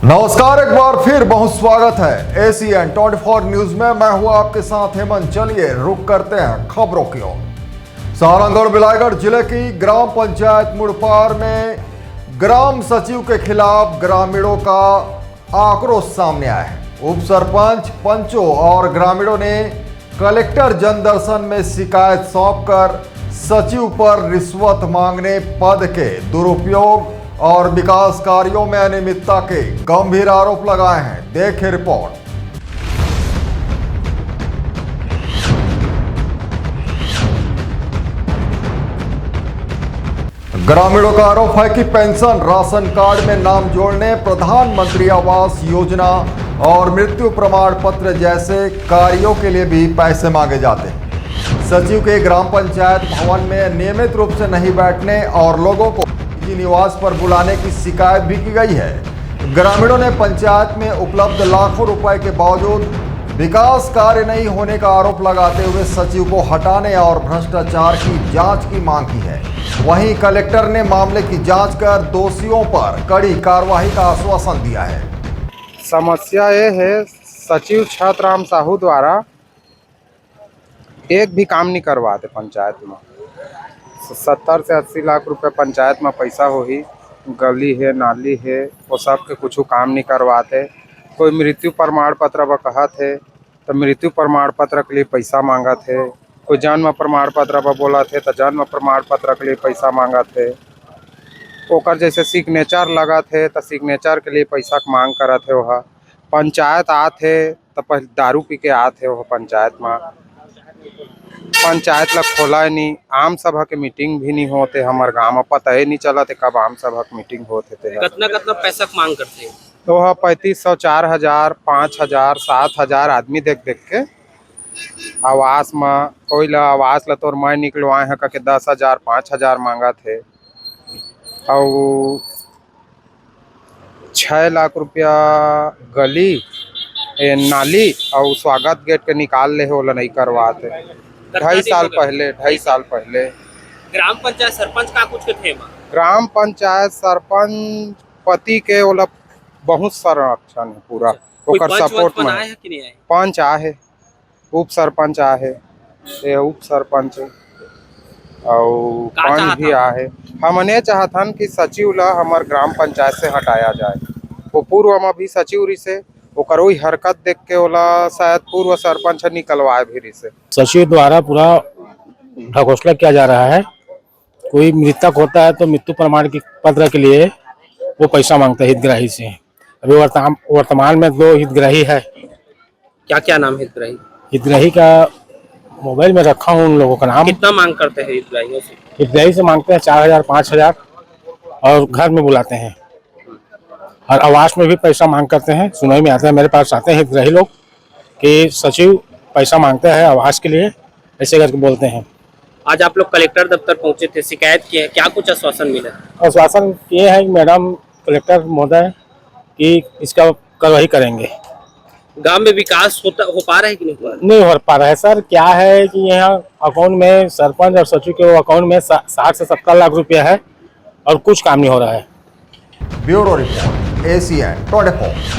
नमस्कार, एक बार फिर बहुत स्वागत है ACN 24 न्यूज में। मैं हूं आपके साथ हेमंत। चलिए रुक करते हैं खबरों की ओर। सहारनगढ़ बिलायगढ़ जिले की ग्राम पंचायत मुड़पार में ग्राम सचिव के खिलाफ ग्रामीणों का आक्रोश सामने आया है। उप सरपंच, पंचों और ग्रामीणों ने कलेक्टर जनदर्शन में शिकायत सौंपकर सचिव पर रिश्वत मांगने, पद के दुरुपयोग और विकास कार्यों में अनियमितता के गंभीर आरोप लगाए हैं। देखिए रिपोर्ट। ग्रामीणों का आरोप है कि पेंशन, राशन कार्ड में नाम जोड़ने, प्रधानमंत्री आवास योजना और मृत्यु प्रमाण पत्र जैसे कार्यों के लिए भी पैसे मांगे जाते हैं। सचिव के ग्राम पंचायत भवन में नियमित रूप से नहीं बैठने और लोगों को निवास पर बुलाने की शिकायत भी की गई है। ग्रामीणों ने पंचायत में उपलब्ध लाखों रुपए के बावजूद विकास कार्य नहीं होने का आरोप लगाते हुए सचिव को हटाने और भ्रष्टाचार की जांच की मांग की है। वहीं कलेक्टर ने मामले की जांच कर दोषियों पर कड़ी कार्रवाई का आश्वासन दिया है। समस्या ये है, सचिव छतराम साहू द्वारा एक भी काम नहीं करवाते पंचायत में। 70 से 80 लाख रुपए पंचायत में पैसा हो ही, गली है, नाली है, वो सब के कुछ काम नहीं करवाते। कोई मृत्यु प्रमाण पत्र कहत है तो मृत्यु प्रमाण पत्र के लिए पैसा मांगा थे। कोई जन्म प्रमाण पत्र बोला थे तो जन्म प्रमाण पत्र के लिए पैसा मांगा थे। ओकर जैसे सिग्नेचर लगा थे तो सिग्नेचर के लिए पैसा मांग करा थे। वह पंचायत आते तो पहले दारू पी के आते वह पंचायत में। पंचायत ला खोला है नहीं, आम सभा के मीटिंग भी नहीं होते। हमारे गांव में पता ही नहीं चला थे कब आम सभा की मीटिंग होते थे। कितना पैसा मांग करते हैं? तो 3500, 4000, 5000, 7000 आदमी देख देख के आवास में कोई ला आवास ला तोर मैं निकलवाए हैं के 10,000, 5,000 मांगा थे। और 6 लाख रुपया गली नाली और स्वागत गेट के निकाल ले हो नहीं करवाते। 2.5 साल पहले ग्राम पंचायत सरपंच का कुछ के थे? ग्राम पंचायत सरपंच पति के ओला बहुत संरक्षण है पूरा, ओकर सपोर्ट में आए है कि नहीं आए? पंच आहे, उप सरपंच आहे, उप सरपंच और पंच भी आहे। हमने चाहतन कि सचिव ला हमार ग्राम पंचायत से हटाया जाए। वो पूर्व में भी सचिव रही से ओकर वही हरकत देख के ओला शायद पूर्व सरपंच निकलवाए भी रही से। सचिव द्वारा पूरा ढकोसला किया जा रहा है। कोई मृतक होता है तो मृत्यु प्रमाण के पत्र के लिए वो पैसा मांगता है हितग्राही से। अभी वर्तमान में 2 हितग्राही है। क्या क्या नाम हितग्राही? हितग्राही का मोबाइल में रखा हूँ उन लोगों का नाम। कितना मांग करते हैं हितग्राहियों से? हितग्राही से मांगते हैं 4,000, 5,000 और घर में बुलाते हैं। और आवास में भी पैसा मांग करते हैं। सुनाई में आता है, मेरे पास आते हैं हितग्राही लोग कि सचिव पैसा मांगता है आवास के लिए, ऐसे करके बोलते हैं। आज आप लोग कलेक्टर दफ्तर पहुंचे थे, शिकायत की है, क्या कुछ आश्वासन मिला? आश्वासन ये है मैडम कलेक्टर महोदय कि इसका कार्रवाई करेंगे। गांव में विकास हो पा रहा है कि नहीं हो पा रहा है सर। क्या है कि यहाँ अकाउंट में सरपंच और सचिव के अकाउंट में 60 से 70 लाख रुपया है और कुछ काम नहीं हो रहा है। Bureau report ACN 24।